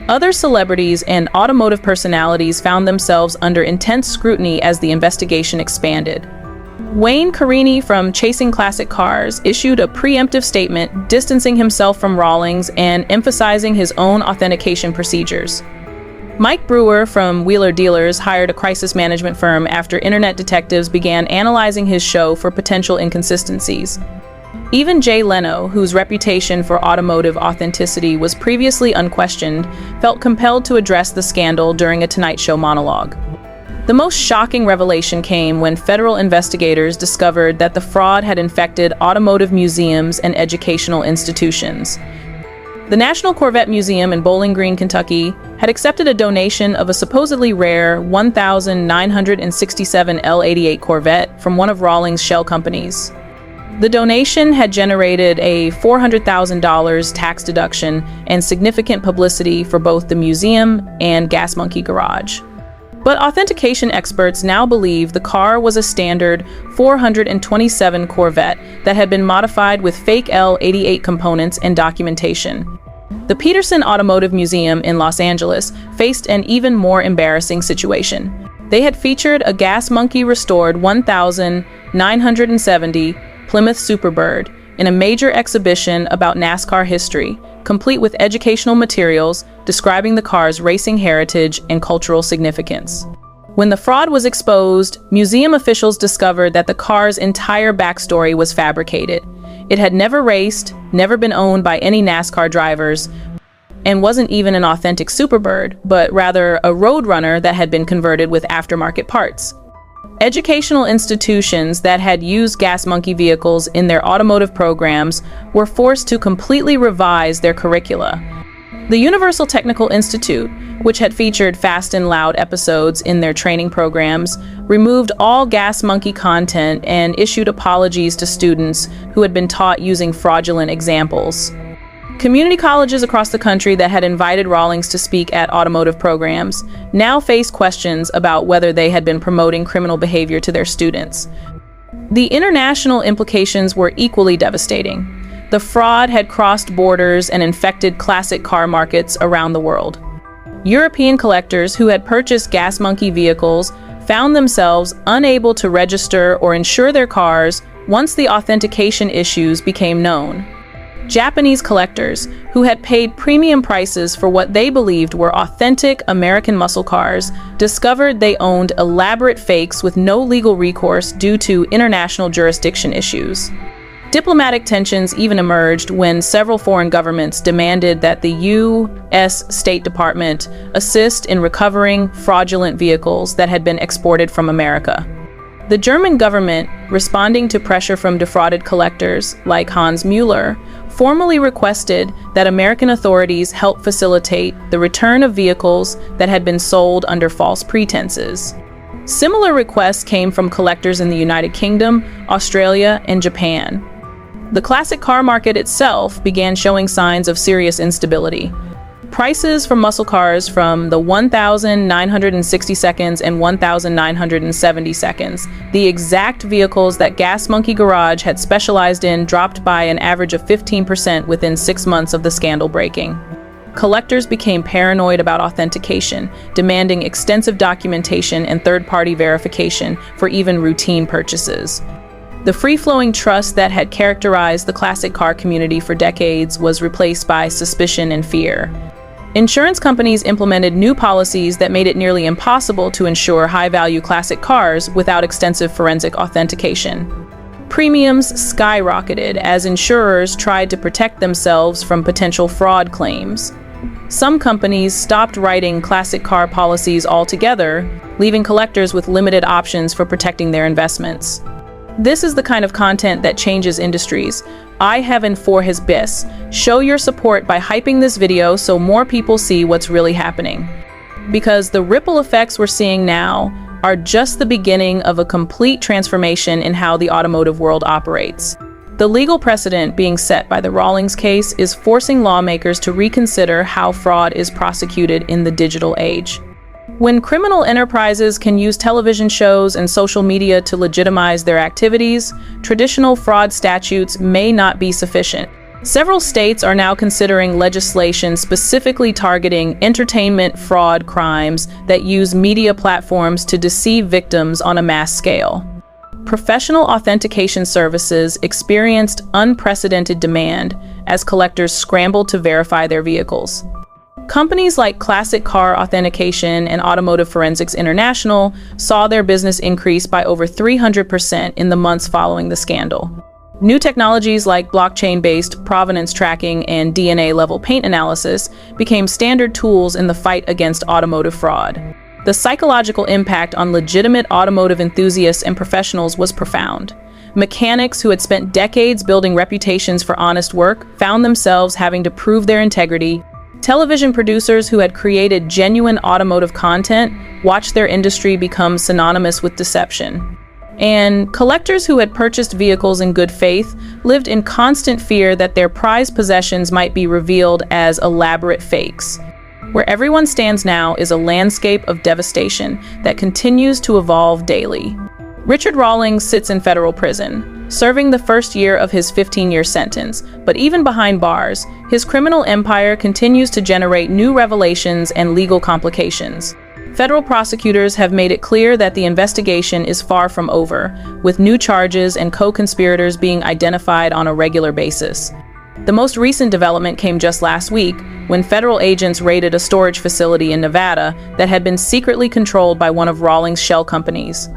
Other celebrities and automotive personalities found themselves under intense scrutiny as the investigation expanded. Wayne Carini from Chasing Classic Cars issued a preemptive statement distancing himself from Rawlings and emphasizing his own authentication procedures. Mike Brewer from Wheeler Dealers hired a crisis management firm after internet detectives began analyzing his show for potential inconsistencies. Even Jay Leno, whose reputation for automotive authenticity was previously unquestioned, felt compelled to address the scandal during a Tonight Show monologue. The most shocking revelation came when federal investigators discovered that the fraud had infected automotive museums and educational institutions. The National Corvette Museum in Bowling Green, Kentucky, had accepted a donation of a supposedly rare 1967 L88 Corvette from one of Rawlings' shell companies. The donation had generated a $400,000 tax deduction and significant publicity for both the museum and Gas Monkey Garage. But authentication experts now believe the car was a standard 427 Corvette that had been modified with fake L88 components and documentation. The Peterson Automotive Museum in Los Angeles faced an even more embarrassing situation. They had featured a Gas Monkey restored 1970 Plymouth Superbird in a major exhibition about NASCAR history, complete with educational materials describing the car's racing heritage and cultural significance. When the fraud was exposed, museum officials discovered that the car's entire backstory was fabricated. It had never raced, never been owned by any NASCAR drivers, and wasn't even an authentic Superbird, but rather a roadrunner that had been converted with aftermarket parts. Educational institutions that had used Gas Monkey vehicles in their automotive programs were forced to completely revise their curricula. The Universal Technical Institute, which had featured Fast and Loud episodes in their training programs, removed all Gas Monkey content and issued apologies to students who had been taught using fraudulent examples. Community colleges across the country that had invited Rawlings to speak at automotive programs now faced questions about whether they had been promoting criminal behavior to their students. The international implications were equally devastating. The fraud had crossed borders and infected classic car markets around the world. European collectors who had purchased Gas Monkey vehicles found themselves unable to register or insure their cars once the authentication issues became known. Japanese collectors, who had paid premium prices for what they believed were authentic American muscle cars, discovered they owned elaborate fakes with no legal recourse due to international jurisdiction issues. Diplomatic tensions even emerged when several foreign governments demanded that the U.S. State Department assist in recovering fraudulent vehicles that had been exported from America. The German government, responding to pressure from defrauded collectors like Hans Müller, formally requested that American authorities help facilitate the return of vehicles that had been sold under false pretenses. Similar requests came from collectors in the United Kingdom, Australia, and Japan. The classic car market itself began showing signs of serious instability. Prices for muscle cars from the 1,960 seconds and 1,970 seconds, the exact vehicles that Gas Monkey Garage had specialized in, dropped by an average of 15% within 6 months of the scandal breaking. Collectors became paranoid about authentication, demanding extensive documentation and third-party verification for even routine purchases. The free-flowing trust that had characterized the classic car community for decades was replaced by suspicion and fear. Insurance companies implemented new policies that made it nearly impossible to insure high-value classic cars without extensive forensic authentication. Premiums skyrocketed as insurers tried to protect themselves from potential fraud claims. Some companies stopped writing classic car policies altogether, leaving collectors with limited options for protecting their investments. This is the kind of content that changes industries. I Heaven for his bis. Show your support by hyping this video so more people see what's really happening. Because the ripple effects we're seeing now are just the beginning of a complete transformation in how the automotive world operates. The legal precedent being set by the Rawlings case is forcing lawmakers to reconsider how fraud is prosecuted in the digital age. When criminal enterprises can use television shows and social media to legitimize their activities, traditional fraud statutes may not be sufficient. Several states are now considering legislation specifically targeting entertainment fraud crimes that use media platforms to deceive victims on a mass scale. Professional authentication services experienced unprecedented demand as collectors scrambled to verify their vehicles. Companies like Classic Car Authentication and Automotive Forensics International saw their business increase by over 300% in the months following the scandal. New technologies like blockchain-based provenance tracking and DNA-level paint analysis became standard tools in the fight against automotive fraud. The psychological impact on legitimate automotive enthusiasts and professionals was profound. Mechanics who had spent decades building reputations for honest work found themselves having to prove their integrity. Television producers who had created genuine automotive content watched their industry become synonymous with deception. And collectors who had purchased vehicles in good faith lived in constant fear that their prized possessions might be revealed as elaborate fakes. Where everyone stands now is a landscape of devastation that continues to evolve daily. Richard Rawlings sits in federal prison, serving the first year of his 15-year sentence, but even behind bars, his criminal empire continues to generate new revelations and legal complications. Federal prosecutors have made it clear that the investigation is far from over, with new charges and co-conspirators being identified on a regular basis. The most recent development came just last week, when federal agents raided a storage facility in Nevada that had been secretly controlled by one of Rawlings' shell companies.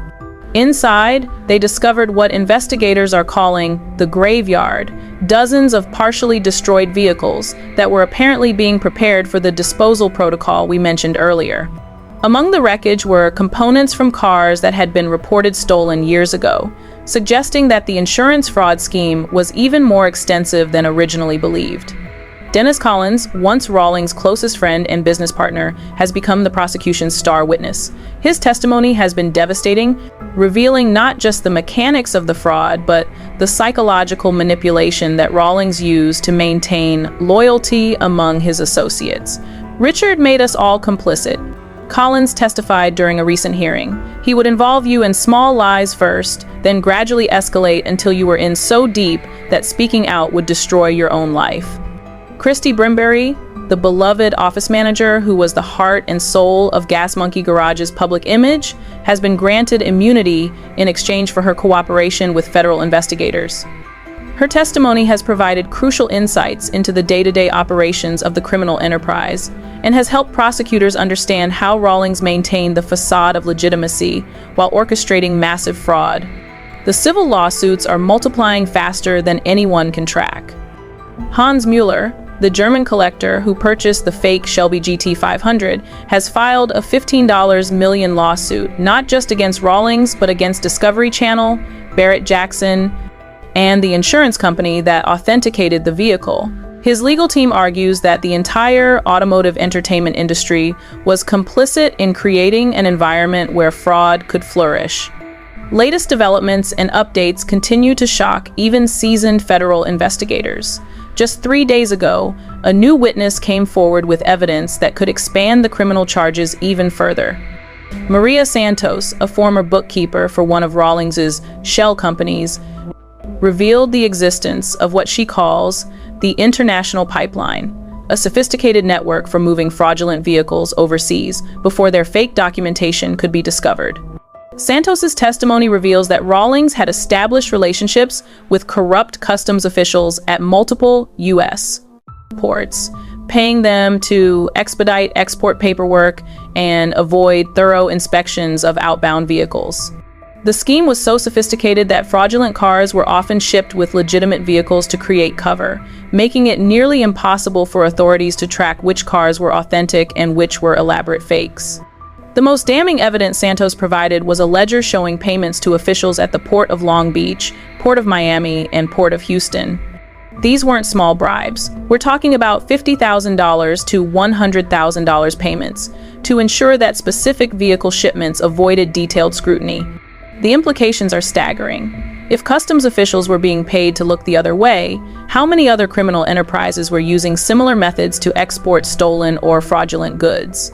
Inside, they discovered what investigators are calling the graveyard, dozens of partially destroyed vehicles that were apparently being prepared for the disposal protocol we mentioned earlier. Among the wreckage were components from cars that had been reported stolen years ago, suggesting that the insurance fraud scheme was even more extensive than originally believed. Dennis Collins, once Rawlings' closest friend and business partner, has become the prosecution's star witness. His testimony has been devastating, revealing not just the mechanics of the fraud, but the psychological manipulation that Rawlings used to maintain loyalty among his associates. Richard made us all complicit. Collins testified during a recent hearing. He would involve you in small lies first, then gradually escalate until you were in so deep that speaking out would destroy your own life. Christy Brimberry, the beloved office manager who was the heart and soul of Gas Monkey Garage's public image, has been granted immunity in exchange for her cooperation with federal investigators. Her testimony has provided crucial insights into the day-to-day operations of the criminal enterprise and has helped prosecutors understand how Rawlings maintained the facade of legitimacy while orchestrating massive fraud. The civil lawsuits are multiplying faster than anyone can track. Hans Mueller, the German collector who purchased the fake Shelby GT500, has filed a $15 million lawsuit, not just against Rawlings, but against Discovery Channel, Barrett-Jackson, and the insurance company that authenticated the vehicle. His legal team argues that the entire automotive entertainment industry was complicit in creating an environment where fraud could flourish. Latest developments and updates continue to shock even seasoned federal investigators. Just 3 days ago, a new witness came forward with evidence that could expand the criminal charges even further. Maria Santos, a former bookkeeper for one of Rawlings's shell companies, revealed the existence of what she calls the International Pipeline, a sophisticated network for moving fraudulent vehicles overseas before their fake documentation could be discovered. Santos's testimony reveals that Rawlings had established relationships with corrupt customs officials at multiple U.S. ports, paying them to expedite export paperwork and avoid thorough inspections of outbound vehicles. The scheme was so sophisticated that fraudulent cars were often shipped with legitimate vehicles to create cover, making it nearly impossible for authorities to track which cars were authentic and which were elaborate fakes. The most damning evidence Santos provided was a ledger showing payments to officials at the Port of Long Beach, Port of Miami, and Port of Houston. These weren't small bribes. We're talking about $50,000 to $100,000 payments to ensure that specific vehicle shipments avoided detailed scrutiny. The implications are staggering. If customs officials were being paid to look the other way, how many other criminal enterprises were using similar methods to export stolen or fraudulent goods?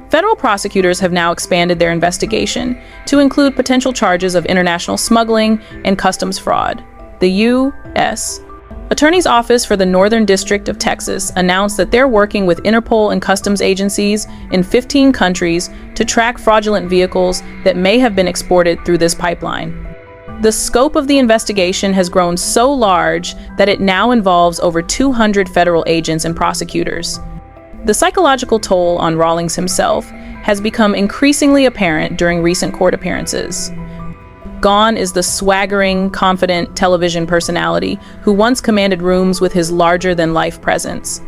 Federal prosecutors have now expanded their investigation to include potential charges of international smuggling and customs fraud. The U.S. Attorney's Office for the Northern District of Texas announced that they're working with Interpol and customs agencies in 15 countries to track fraudulent vehicles that may have been exported through this pipeline. The scope of the investigation has grown so large that it now involves over 200 federal agents and prosecutors. The psychological toll on Rawlings himself has become increasingly apparent during recent court appearances. Gone is the swaggering, confident television personality who once commanded rooms with his larger-than-life presence.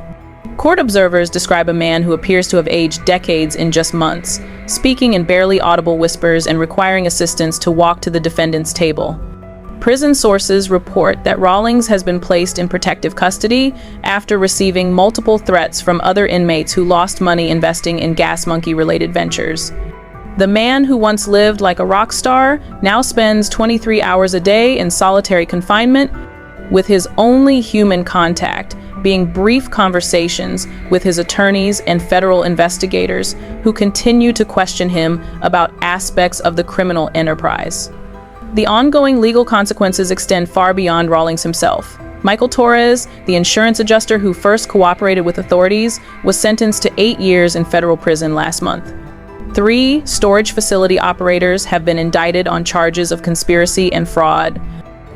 Court observers describe a man who appears to have aged decades in just months, speaking in barely audible whispers and requiring assistants to walk to the defendant's table. Prison sources report that Rawlings has been placed in protective custody after receiving multiple threats from other inmates who lost money investing in gas monkey-related ventures. The man who once lived like a rock star now spends 23 hours a day in solitary confinement, with his only human contact being brief conversations with his attorneys and federal investigators who continue to question him about aspects of the criminal enterprise. The ongoing legal consequences extend far beyond Rawlings himself. Michael Torres, the insurance adjuster who first cooperated with authorities, was sentenced to 8 years in federal prison last month. 3 storage facility operators have been indicted on charges of conspiracy and fraud.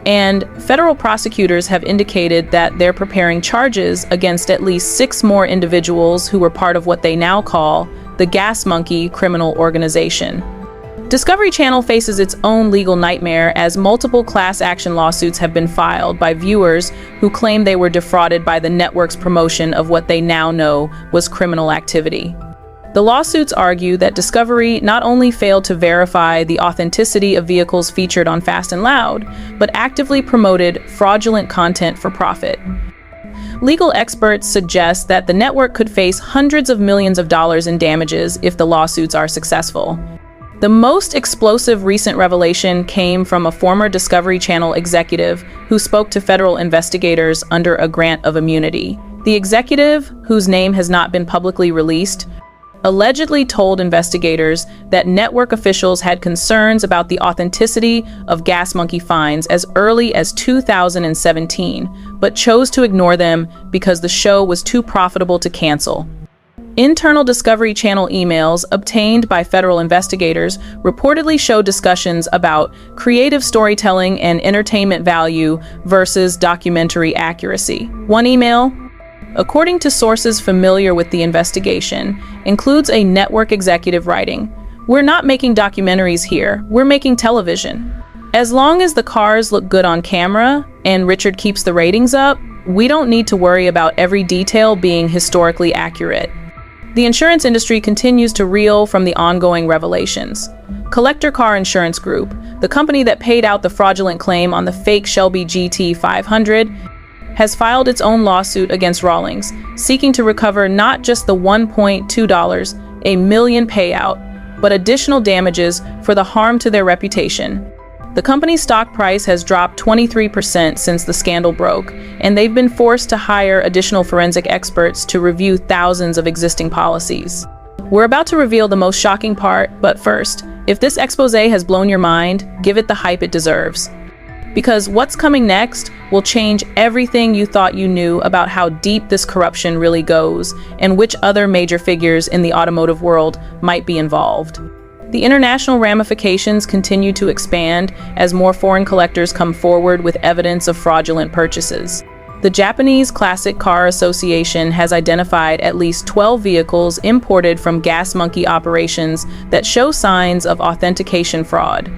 And federal prosecutors have indicated that they're preparing charges against at least 6 more individuals who were part of what they now call the Gas Monkey criminal organization. Discovery Channel faces its own legal nightmare as multiple class action lawsuits have been filed by viewers who claim they were defrauded by the network's promotion of what they now know was criminal activity. The lawsuits argue that Discovery not only failed to verify the authenticity of vehicles featured on Fast and Loud, but actively promoted fraudulent content for profit. Legal experts suggest that the network could face hundreds of millions of dollars in damages if the lawsuits are successful. The most explosive recent revelation came from a former Discovery Channel executive who spoke to federal investigators under a grant of immunity. The executive, whose name has not been publicly released, allegedly told investigators that network officials had concerns about the authenticity of gas monkey finds as early as 2017, but chose to ignore them because the show was too profitable to cancel. Internal Discovery Channel emails obtained by federal investigators reportedly show discussions about creative storytelling and entertainment value versus documentary accuracy. One email, according to sources familiar with the investigation, includes a network executive writing, "We're not making documentaries here, we're making television. As long as the cars look good on camera and Richard keeps the ratings up, we don't need to worry about every detail being historically accurate." The insurance industry continues to reel from the ongoing revelations. Collector Car Insurance Group, the company that paid out the fraudulent claim on the fake Shelby GT500, has filed its own lawsuit against Rawlings, seeking to recover not just the $1.2 million payout, but additional damages for the harm to their reputation. The company's stock price has dropped 23% since the scandal broke, and they've been forced to hire additional forensic experts to review thousands of existing policies. We're about to reveal the most shocking part, but first, if this expose has blown your mind, give it the hype it deserves. Because what's coming next will change everything you thought you knew about how deep this corruption really goes and which other major figures in the automotive world might be involved. The international ramifications continue to expand as more foreign collectors come forward with evidence of fraudulent purchases. The Japanese Classic Car Association has identified at least 12 vehicles imported from gas monkey operations that show signs of authentication fraud.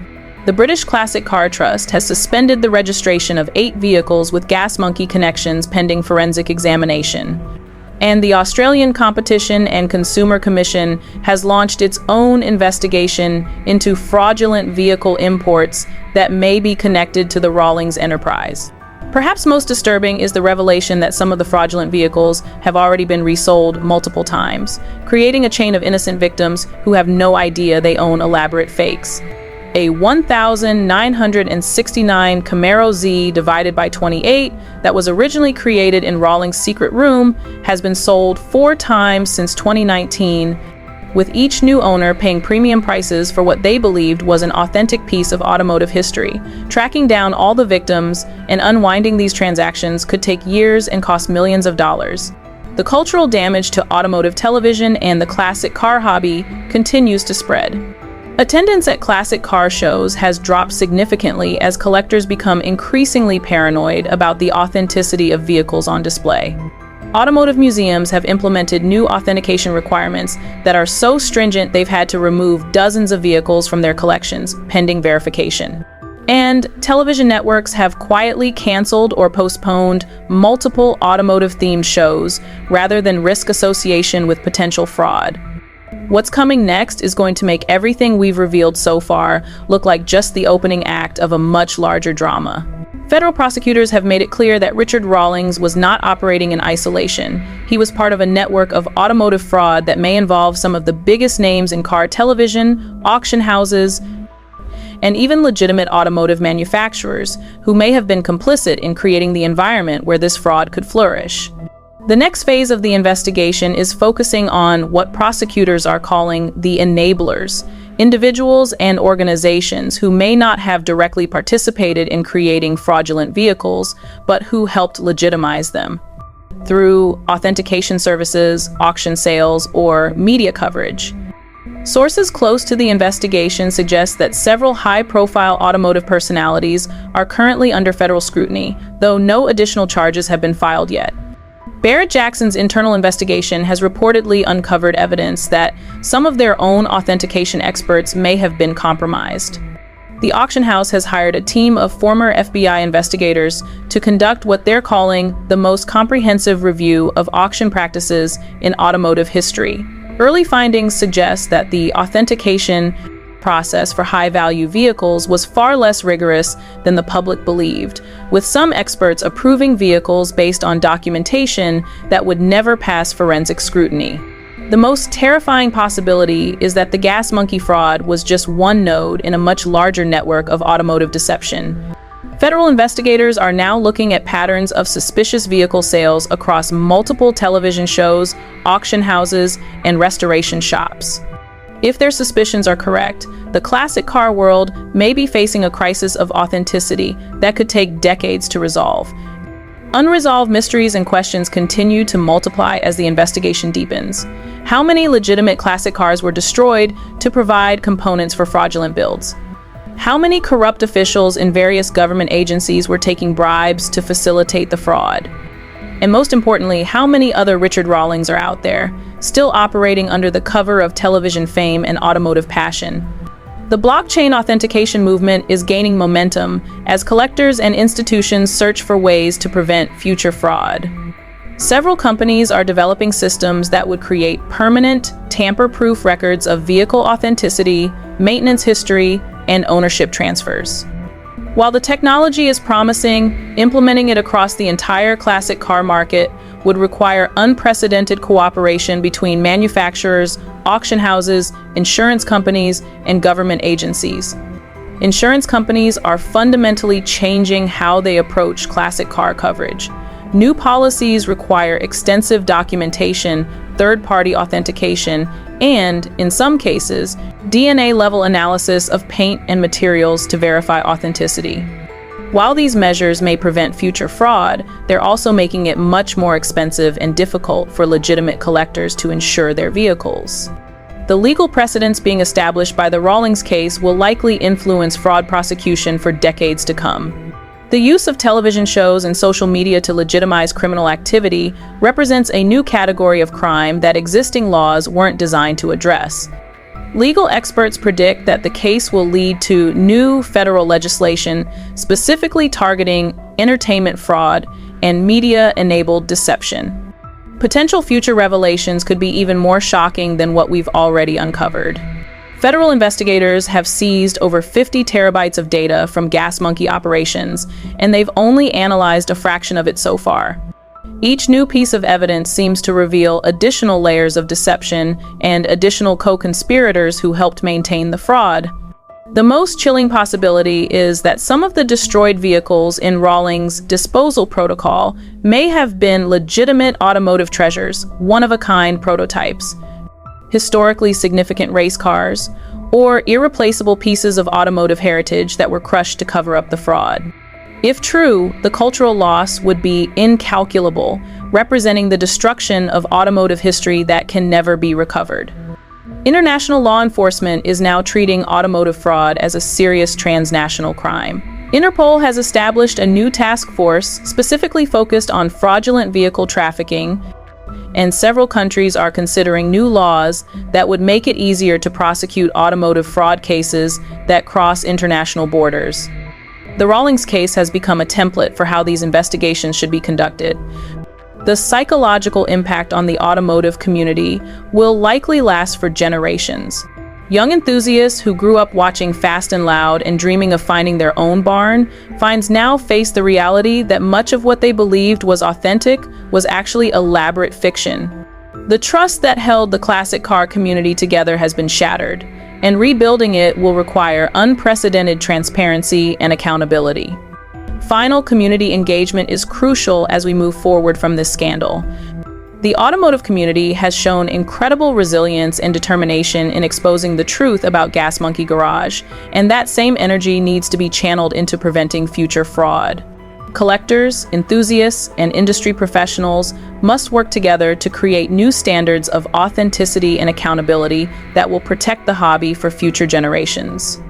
The British Classic Car Trust has suspended the registration of 8 vehicles with gas monkey connections pending forensic examination. And the Australian Competition and Consumer Commission has launched its own investigation into fraudulent vehicle imports that may be connected to the Rawlings enterprise. Perhaps most disturbing is the revelation that some of the fraudulent vehicles have already been resold multiple times, creating a chain of innocent victims who have no idea they own elaborate fakes. A 1,969 Camaro Z divided by 28 that was originally created in Rawlings' secret room has been sold 4 times since 2019, with each new owner paying premium prices for what they believed was an authentic piece of automotive history. Tracking down all the victims and unwinding these transactions could take years and cost millions of dollars. The cultural damage to automotive television and the classic car hobby continues to spread. Attendance at classic car shows has dropped significantly as collectors become increasingly paranoid about the authenticity of vehicles on display. Automotive museums have implemented new authentication requirements that are so stringent they've had to remove dozens of vehicles from their collections, pending verification. And television networks have quietly canceled or postponed multiple automotive-themed shows rather than risk association with potential fraud. What's coming next is going to make everything we've revealed so far look like just the opening act of a much larger drama. Federal prosecutors have made it clear that Richard Rawlings was not operating in isolation. He was part of a network of automotive fraud that may involve some of the biggest names in car television, auction houses, and even legitimate automotive manufacturers who may have been complicit in creating the environment where this fraud could flourish. The next phase of the investigation is focusing on what prosecutors are calling the enablers, individuals and organizations who may not have directly participated in creating fraudulent vehicles, but who helped legitimize them through authentication services, auction sales, or media coverage. Sources close to the investigation suggest that several high-profile automotive personalities are currently under federal scrutiny, though no additional charges have been filed yet. Barrett-Jackson's internal investigation has reportedly uncovered evidence that some of their own authentication experts may have been compromised. The auction house has hired a team of former FBI investigators to conduct what they're calling the most comprehensive review of auction practices in automotive history. Early findings suggest that the authentication process for high-value vehicles was far less rigorous than the public believed, with some experts approving vehicles based on documentation that would never pass forensic scrutiny. The most terrifying possibility is that the gas monkey fraud was just one node in a much larger network of automotive deception. Federal investigators are now looking at patterns of suspicious vehicle sales across multiple television shows, auction houses, and restoration shops. If their suspicions are correct, the classic car world may be facing a crisis of authenticity that could take decades to resolve. Unresolved mysteries and questions continue to multiply as the investigation deepens. How many legitimate classic cars were destroyed to provide components for fraudulent builds? How many corrupt officials in various government agencies were taking bribes to facilitate the fraud? And most importantly, how many other Richard Rawlings are out there, still operating under the cover of television fame and automotive passion? The blockchain authentication movement is gaining momentum as collectors and institutions search for ways to prevent future fraud. Several companies are developing systems that would create permanent, tamper-proof records of vehicle authenticity, maintenance history, and ownership transfers. While the technology is promising, implementing it across the entire classic car market would require unprecedented cooperation between manufacturers, auction houses, insurance companies, and government agencies. Insurance companies are fundamentally changing how they approach classic car coverage. New policies require extensive documentation, third-party authentication, and, in some cases, DNA-level analysis of paint and materials to verify authenticity. While these measures may prevent future fraud, they're also making it much more expensive and difficult for legitimate collectors to insure their vehicles. The legal precedents being established by the Rawlings case will likely influence fraud prosecution for decades to come. The use of television shows and social media to legitimize criminal activity represents a new category of crime that existing laws weren't designed to address. Legal experts predict that the case will lead to new federal legislation specifically targeting entertainment fraud and media-enabled deception. Potential future revelations could be even more shocking than what we've already uncovered. Federal investigators have seized over 50 terabytes of data from gas monkey operations, and they've only analyzed a fraction of it so far. Each new piece of evidence seems to reveal additional layers of deception and additional co-conspirators who helped maintain the fraud. The most chilling possibility is that some of the destroyed vehicles in Rawlings' disposal protocol may have been legitimate automotive treasures, one-of-a-kind prototypes, historically significant race cars, or irreplaceable pieces of automotive heritage that were crushed to cover up the fraud. If true, the cultural loss would be incalculable, representing the destruction of automotive history that can never be recovered. International law enforcement is now treating automotive fraud as a serious transnational crime. Interpol has established a new task force specifically focused on fraudulent vehicle trafficking, and several countries are considering new laws that would make it easier to prosecute automotive fraud cases that cross international borders. The Rawlings case has become a template for how these investigations should be conducted. The psychological impact on the automotive community will likely last for generations. Young enthusiasts who grew up watching Fast and Loud and dreaming of finding their own barn now face the reality that much of what they believed was authentic was actually elaborate fiction. The trust that held the classic car community together has been shattered, and rebuilding it will require unprecedented transparency and accountability. Final community engagement is crucial as we move forward from this scandal. The automotive community has shown incredible resilience and determination in exposing the truth about Gas Monkey Garage, and that same energy needs to be channeled into preventing future fraud. Collectors, enthusiasts, and industry professionals must work together to create new standards of authenticity and accountability that will protect the hobby for future generations.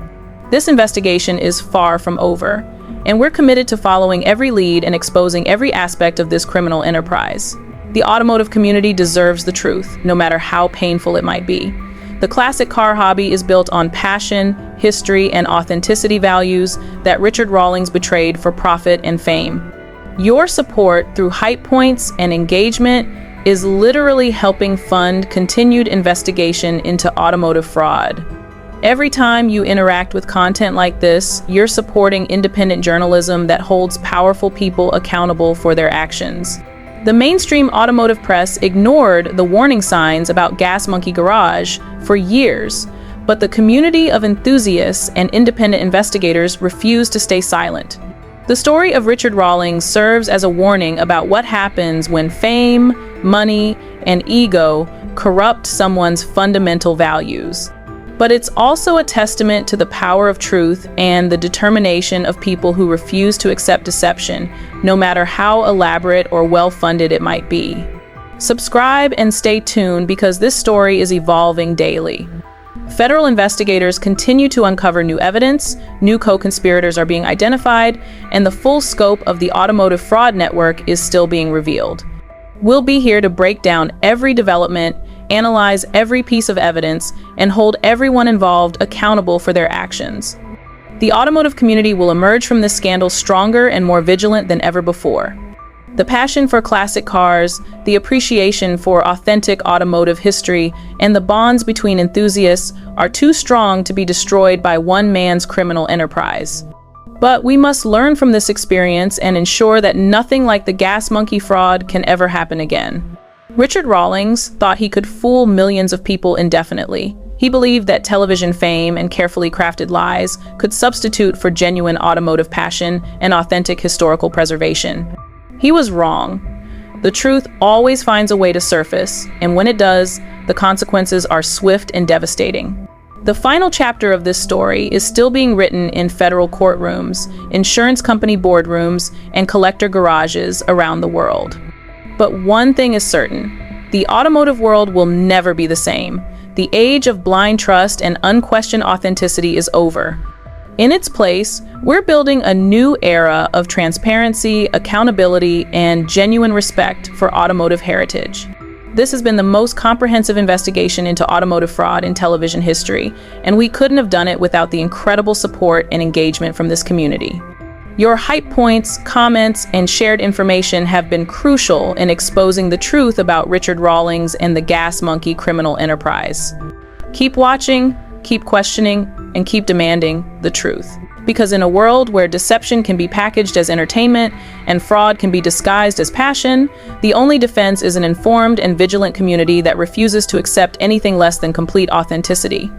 This investigation is far from over, and we're committed to following every lead and exposing every aspect of this criminal enterprise. The automotive community deserves the truth, no matter how painful it might be. The classic car hobby is built on passion, history, and authenticity values that Richard Rawlings betrayed for profit and fame. Your support through hype points and engagement is literally helping fund continued investigation into automotive fraud. Every time you interact with content like this, you're supporting independent journalism that holds powerful people accountable for their actions. The mainstream automotive press ignored the warning signs about Gas Monkey Garage for years, but the community of enthusiasts and independent investigators refused to stay silent. The story of Richard Rawlings serves as a warning about what happens when fame, money, and ego corrupt someone's fundamental values. But it's also a testament to the power of truth and the determination of people who refuse to accept deception, no matter how elaborate or well-funded it might be. Subscribe and stay tuned because this story is evolving daily. Federal investigators continue to uncover new evidence, new co-conspirators are being identified, and the full scope of the automotive fraud network is still being revealed. We'll be here to break down every development, analyze every piece of evidence, and hold everyone involved accountable for their actions. The automotive community will emerge from this scandal stronger and more vigilant than ever before. The passion for classic cars, the appreciation for authentic automotive history, and the bonds between enthusiasts are too strong to be destroyed by one man's criminal enterprise. But we must learn from this experience and ensure that nothing like the Gas Monkey fraud can ever happen again. Richard Rawlings thought he could fool millions of people indefinitely. He believed that television fame and carefully crafted lies could substitute for genuine automotive passion and authentic historical preservation. He was wrong. The truth always finds a way to surface, and when it does, the consequences are swift and devastating. The final chapter of this story is still being written in federal courtrooms, insurance company boardrooms, and collector garages around the world. But one thing is certain, the automotive world will never be the same. The age of blind trust and unquestioned authenticity is over. In its place, we're building a new era of transparency, accountability, and genuine respect for automotive heritage. This has been the most comprehensive investigation into automotive fraud in television history, and we couldn't have done it without the incredible support and engagement from this community. Your hype points, comments, and shared information have been crucial in exposing the truth about Richard Rawlings and the Gas Monkey criminal enterprise. Keep watching, keep questioning, and keep demanding the truth. Because in a world where deception can be packaged as entertainment and fraud can be disguised as passion, the only defense is an informed and vigilant community that refuses to accept anything less than complete authenticity.